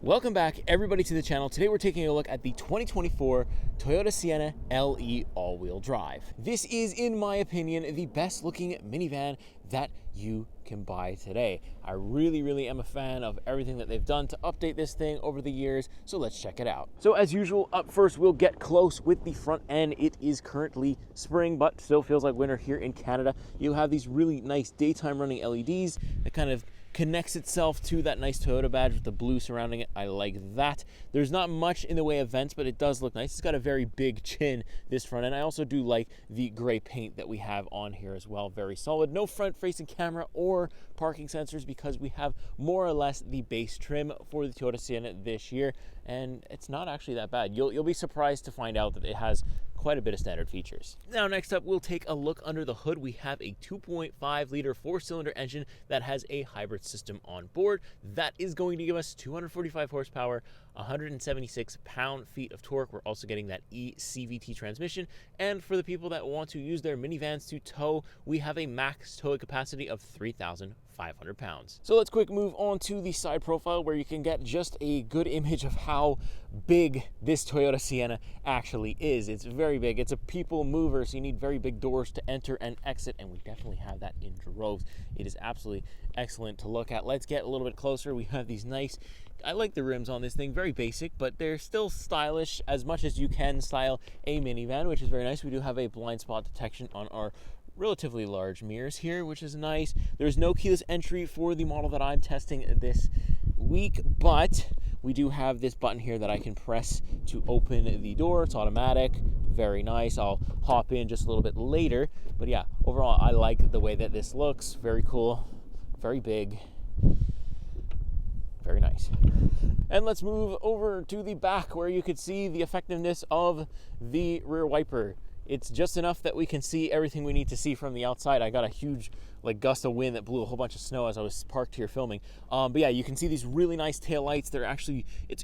Welcome back everybody to the channel. Today we're taking a look at the 2024 Toyota Sienna LE all-wheel drive. This is, in my opinion, the best looking minivan that you can buy today. I really am a fan of everything that they've done to update this thing over the years, so let's check it out. So as usual, up first we'll get close with the front end. It is currently spring, but still feels like winter here in Canada. You have these really nice daytime running LEDs that kind of connects itself to that nice Toyota badge with the blue surrounding it. I like that. There's not much in the way of vents, but it does look nice. It's got a very big chin, this front end. I also do like the gray paint that we have on here as well. Very solid. No front-facing camera or parking sensors because we have more or less the base trim for the Toyota Sienna this year, and it's not actually that bad. You'll be surprised to find out that it has quite a bit of standard features. Now next up, we'll take a look under the hood. We have a 2.5 liter 4-cylinder engine that has a hybrid system on board. That is going to give us 245 horsepower, 176 pound-feet of torque. We're also getting that eCVT transmission. And for the people that want to use their minivans to tow, we have a max towing capacity of 3,500 pounds. So let's quick move on to the side profile where you can get just a good image of how big this Toyota Sienna actually is. It's very big. It's a people mover, so you need very big doors to enter and exit, and we definitely have that in droves. It is absolutely excellent to look at. Let's get a little bit closer. We have these nice, I like the rims on this thing, very basic, but they're still stylish as much as you can style a minivan, which is very nice. We do have a blind spot detection on our relatively large mirrors here, which is nice. There's no keyless entry for the model that I'm testing this week, but we do have this button here that I can press to open the door. It's automatic, very nice. I'll hop in just a little bit later, but yeah, overall I like the way that this looks. Very cool, very big, very nice. And let's move over to the back where you could see the effectiveness of the rear wiper. It's just enough that we can see everything we need to see from the outside. I got a huge gust of wind that blew a whole bunch of snow as I was parked here filming. But yeah, you can see these really nice tail lights. They're actually, it's,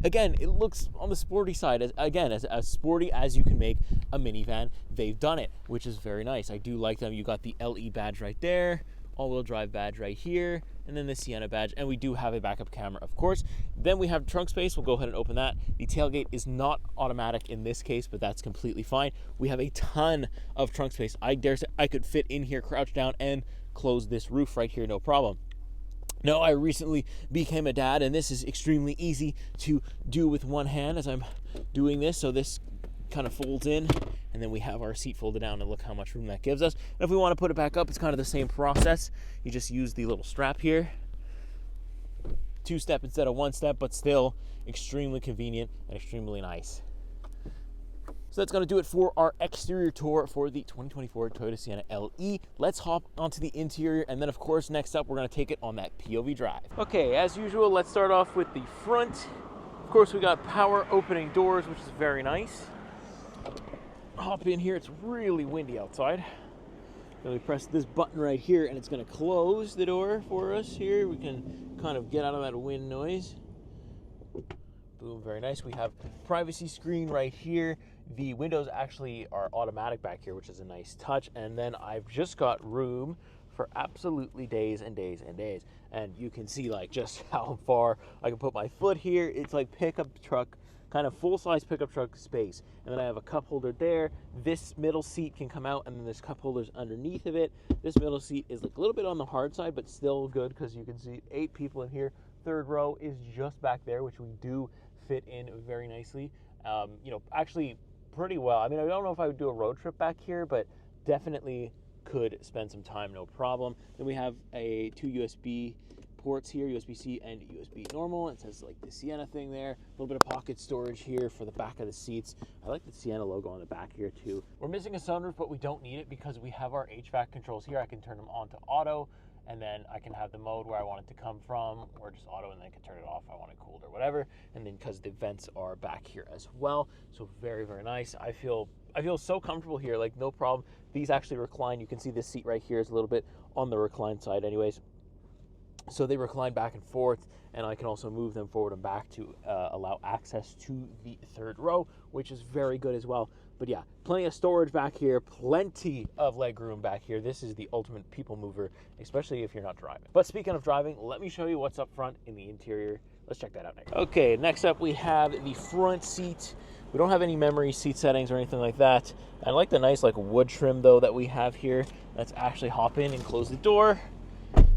again, it looks on the sporty side, as sporty as you can make a minivan. They've done it, which is very nice. I do like them. You got the LE badge right there, all-wheel drive badge right here, and then the Sienna badge, and we do have a backup camera, of course. Then we have trunk space. We'll go ahead and open that. The tailgate is not automatic in this case, but that's completely fine. We have a ton of trunk space. I dare say I could fit in here, crouch down, and close this roof right here, no problem. Now, I recently became a dad, and this is extremely easy to do with one hand as I'm doing this. So this kind of folds in, and then we have our seat folded down, and look how much room that gives us. And if we want to put it back up, it's kind of the same process. You just use the little strap here, 2-step instead of 1-step, but still extremely convenient and extremely nice. So that's going to do it for our exterior tour for the 2024 Toyota Sienna LE. Let's hop onto the interior, and then of course next up we're going to take it on that POV drive. Okay, as usual, let's start off with the front. Of course, we got power opening doors, which is very nice. Hop in here. It's really windy outside. Then we press this button right here, and it's going to close the door for us here. We can kind of get out of that wind noise. Boom, very nice. We have privacy screen right here. The windows actually are automatic back here, which is a nice touch. And then I've just got room for absolutely days and days and days. And you can see just how far I can put my foot here. It's like pickup truck, kind of full-size pickup truck space. And then I have a cup holder there. This middle seat can come out, and then there's cup holders underneath of it. This middle seat is a little bit on the hard side, but still good because you can see 8 people in here. Third row is just back there, which we do fit in very nicely. Actually pretty well. I mean, I don't know if I would do a road trip back here, but definitely could spend some time, no problem. Then we have a 2 USB ports here, USB-C and USB normal. It says the Sienna thing there. A little bit of pocket storage here for the back of the seats. I like the Sienna logo on the back here too. We're missing a sunroof, but we don't need it because we have our HVAC controls here. I can turn them on to auto, and then I can have the mode where I want it to come from, or just auto, and then I can turn it off if I want it cooled or whatever. And then because the vents are back here as well, so very, very nice. I feel so comfortable here, no problem. These actually recline. You can see this seat right here is a little bit on the recline side anyways. So they recline back and forth, and I can also move them forward and back to allow access to the third row, which is very good as well. But yeah, plenty of storage back here, plenty of leg room back here. This is the ultimate people mover, especially if you're not driving. But speaking of driving, let me show you what's up front in the interior let's check that out next. Okay, next up we have the front seat. We don't have any memory seat settings or anything like that. I like the nice like wood trim though that we have here. Let's actually hop in and close the door.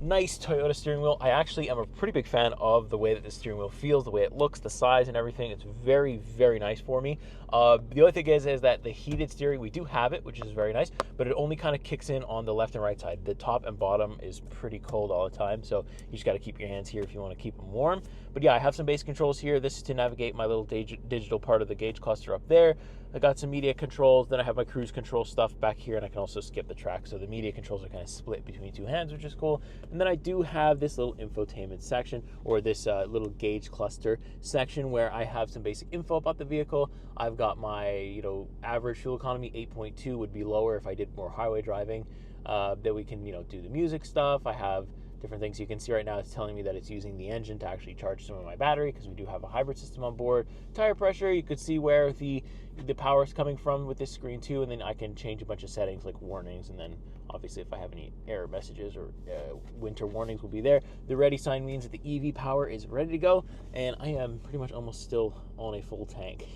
Nice Toyota steering wheel. I actually am a pretty big fan of the way that the steering wheel feels, the way it looks, the size and everything. It's very, very nice for me. The only thing is that the heated steering, we do have it, which is very nice, but it only kind of kicks in on the left and right side. The top and bottom is pretty cold all the time, so you just got to keep your hands here if you want to keep them warm. But yeah, I have some basic controls here. This is to navigate my little digital part of the gauge cluster up there. I got some media controls, then I have my cruise control stuff back here, and I can also skip the track. So the media controls are kind of split between two hands, which is cool. And then I do have this little infotainment section, or this little gauge cluster section, where I have some basic info about the vehicle. I've got my, average fuel economy, 8.2 would be lower if I did more highway driving. That we can, do the music stuff. I have different things. You can see right now it's telling me that it's using the engine to actually charge some of my battery, because we do have a hybrid system on board. Tire pressure, you could see where the power is coming from with this screen too, and then I can change a bunch of settings like warnings, and then obviously if I have any error messages or winter warnings will be there. The ready sign means that the EV power is ready to go, and I am pretty much almost still on a full tank.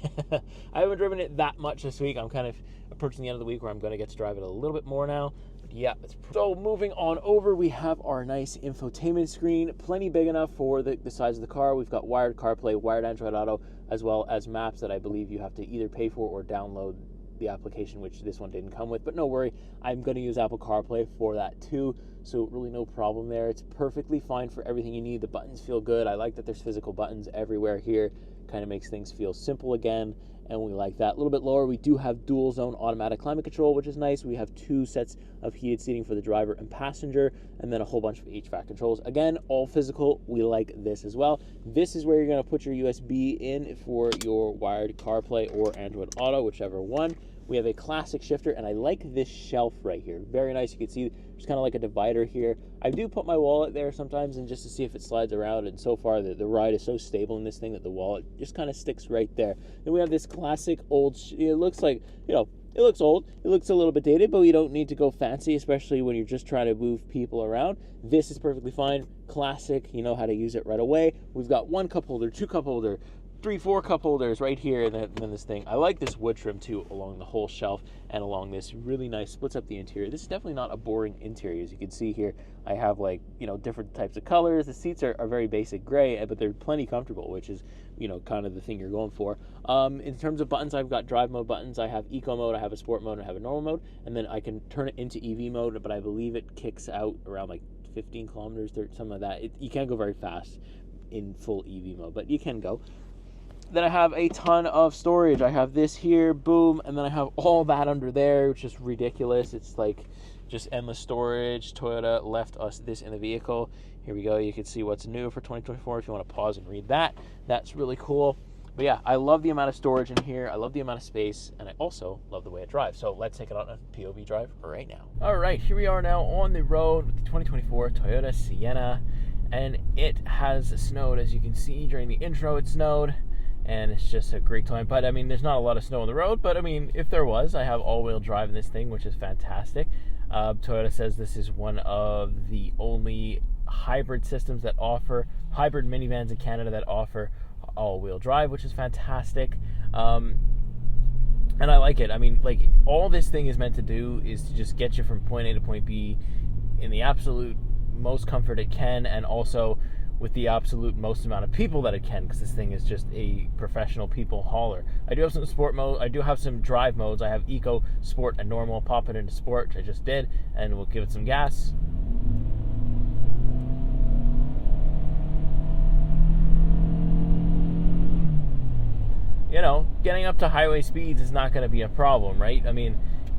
I haven't driven it that much this week. I'm kind of approaching the end of the week where I'm going to get to drive it a little bit more now. Yeah, so moving on over, we have our nice infotainment screen, plenty big enough for the size of the car. We've got wired CarPlay, wired Android Auto, as well as maps that I believe you have to either pay for or download the application, which this one didn't come with. But no worry, I'm going to use Apple CarPlay for that too, so really no problem there. It's perfectly fine for everything you need. The buttons feel good. I like that there's physical buttons everywhere here. Kind of makes things feel simple again, and we like that. A little bit lower, we do have dual zone automatic climate control, which is nice. We have 2 sets of heated seating for the driver and passenger, and then a whole bunch of HVAC controls. Again, all physical. We like this as well. This is where you're going to put your USB in for your wired CarPlay or Android Auto, whichever one. We have a classic shifter, and I like this shelf right here. Very nice. You can see there's kind of like a divider here. I do put my wallet there sometimes, and just to see if it slides around, and so far the ride is so stable in this thing that the wallet just kind of sticks right there. Then we have this classic old, it looks like, it looks old. It looks a little bit dated, but you don't need to go fancy, especially when you're just trying to move people around. This is perfectly fine. Classic. You know how to use it right away. We've got 1 cup holder, 2 cup holder, 3-4 cup holders right here, and then this thing. I like this wood trim too along the whole shelf and along this. Really nice, splits up the interior. This is definitely not a boring interior. As you can see here, I have like, different types of colors. The seats are very basic gray, but they're plenty comfortable, which is, kind of the thing you're going for. In terms of buttons, I've got drive mode buttons. I have eco mode, I have a sport mode, and I have a normal mode, and then I can turn it into EV mode, but I believe it kicks out around like 15 kilometers, something like that. You can't go very fast in full EV mode, but you can go. Then I have a ton of storage. I have this here, boom, and then I have all that under there, which is ridiculous. It's like just endless storage. Toyota left us this in the vehicle. Here we go. You can see what's new for 2024 if you want to pause and read that. That's really cool. But yeah, I love the amount of storage in here. I love the amount of space, and I also love the way it drives. So let's take it on a POV drive right now. All right, here we are now on the road with the 2024 Toyota Sienna, and it has snowed. As you can see during the intro, it snowed. And it's just a great time. But, there's not a lot of snow on the road. But, if there was, I have all-wheel drive in this thing, which is fantastic. Toyota says this is one of the only hybrid systems that offer, hybrid minivans in Canada that offer all-wheel drive, which is fantastic. And I like it. All this thing is meant to do is to just get you from point A to point B in the absolute most comfort it can, and also with the absolute most amount of people that it can, because this thing is just a professional people hauler. I do have some sport mode. I do have some drive modes. I have eco, sport, and normal. Pop it into sport, which I just did, and we'll give it some gas. Getting up to highway speeds is not going to be a problem, right?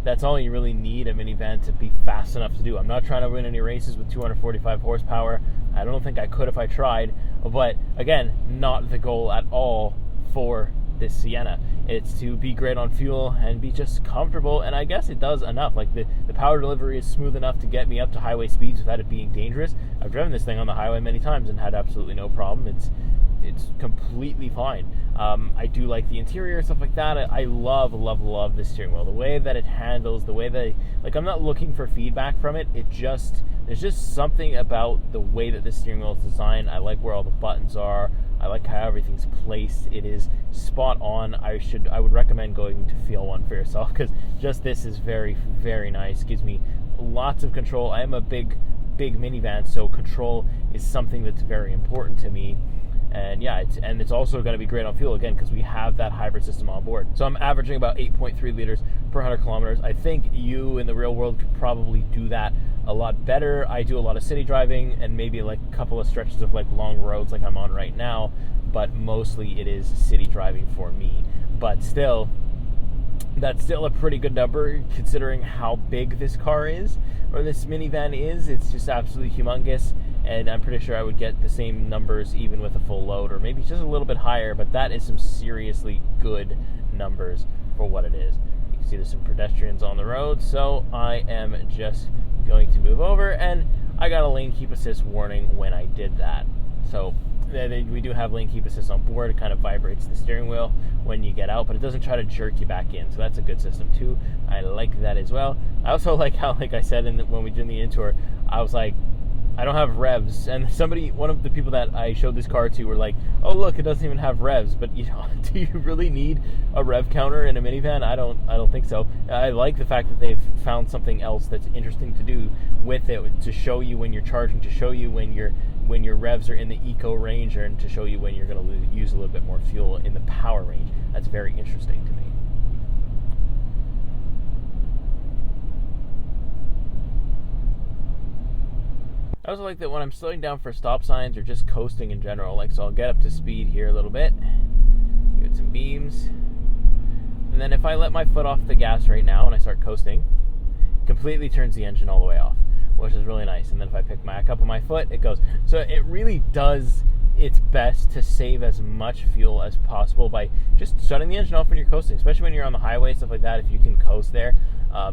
That's all you really need a minivan to be fast enough to do. I'm not trying to win any races with 245 horsepower. I don't think I could if I tried. But again, not the goal at all for this Sienna. It's to be great on fuel and be just comfortable, and I guess it does enough. The power delivery is smooth enough to get me up to highway speeds without it being dangerous. I've driven this thing on the highway many times and had absolutely no problem. It's completely fine. I do like the interior and stuff like that. I love this steering wheel. The way that it handles, the way that I'm not looking for feedback from it. There's just something about the way that this steering wheel is designed. I like where all the buttons are. I like how everything's placed. It is spot on. I would recommend going to feel one for yourself, because just this is very, very nice. Gives me lots of control. I am a big minivan, so control is something that's very important to me. And yeah, it's also going to be great on fuel, again, because we have that hybrid system on board. So I'm averaging about 8.3 liters per 100 kilometers. I think you in the real world could probably do that a lot better. I do a lot of city driving and maybe like a couple of stretches of like long roads like I'm on right now, but mostly it is city driving for me. But still, that's still a pretty good number considering how big this car is, or this minivan is. It's just absolutely humongous, and I'm pretty sure I would get the same numbers even with a full load, or maybe just a little bit higher, but that is some seriously good numbers for what it is. You can see there's some pedestrians on the road, so I am just going to move over, and I got a lane keep assist warning when I did that. So we do have lane keep assist on board. It kind of vibrates the steering wheel when you get out, but it doesn't try to jerk you back in, so that's a good system too. I like that as well. I also like how, like I said when we did the in-tour, I was like, I don't have revs, and one of the people that I showed this car to were like, oh look, it doesn't even have revs. But do you really need a rev counter in a minivan? I don't think so. I like the fact that they've found something else that's interesting to do with it, to show you when you're charging, to show you when your revs are in the eco range, and to show you when you're going to use a little bit more fuel in the power range. That's very interesting to me. I also like that when I'm slowing down for stop signs or just coasting in general, like, so I'll get up to speed here a little bit, give it some beams, and then if I let my foot off the gas right now and I start coasting, it completely turns the engine all the way off, which is really nice. And then if I pick back up on my foot, it goes. So it really does its best to save as much fuel as possible by just shutting the engine off when you're coasting, especially when you're on the highway, stuff like that. If you can coast there,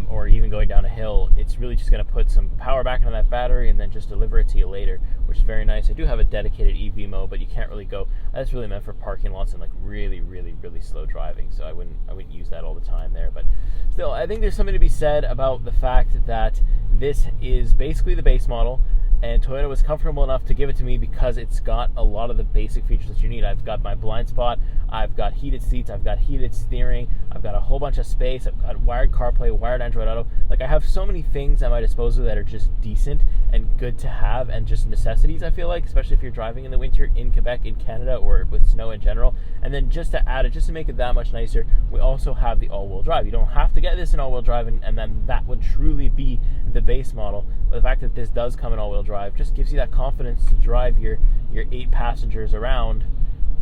or even going down a hill, it's really just going to put some power back into that battery and then just deliver it to you later, which is very nice. I do have a dedicated EV mode, but you can't really go. That's really meant for parking lots and like really, really, really slow driving. So I wouldn't use that all the time there. But still, I think there's something to be said about the fact that this is basically the base model, and Toyota was comfortable enough to give it to me because it's got a lot of the basic features that you need. I've got my blind spot, I've got heated seats, I've got heated steering, I've got a whole bunch of space, I've got wired CarPlay, wired Android Auto. Like, I have so many things at my disposal that are just decent and good to have and just necessities, I feel like, especially if you're driving in the winter in Quebec, in Canada, or with snow in general. And then just to add it, just to make it that much nicer, we also have the all-wheel drive. You don't have to get this in all-wheel drive, and then that would truly be the base model. But the fact that this does come in all-wheel drive just gives you that confidence to drive your 8 passengers around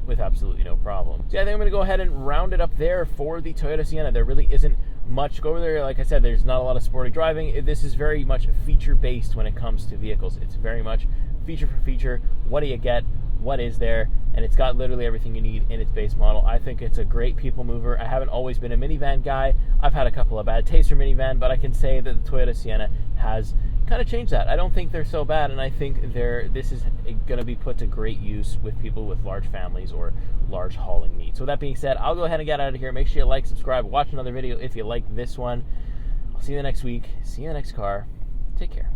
with absolutely no problem. So yeah, I think I'm going to go ahead and round it up there for the Toyota Sienna. There really isn't much go over there. Like I said, there's not a lot of sporty driving. This is very much feature-based when it comes to vehicles. It's very much feature for feature. What do you get? What is there? And it's got literally everything you need in its base model. I think it's a great people mover. I haven't always been a minivan guy. I've had a couple of bad tastes for minivan, but I can say that the Toyota Sienna has kind of changed that. I don't think they're so bad, and I think this is going to be put to great use with people with large families or large hauling needs. So with that being said, I'll go ahead and get out of here. Make sure you like, subscribe, watch another video if you like this one. I'll see you the next week. See you in the next car. Take care.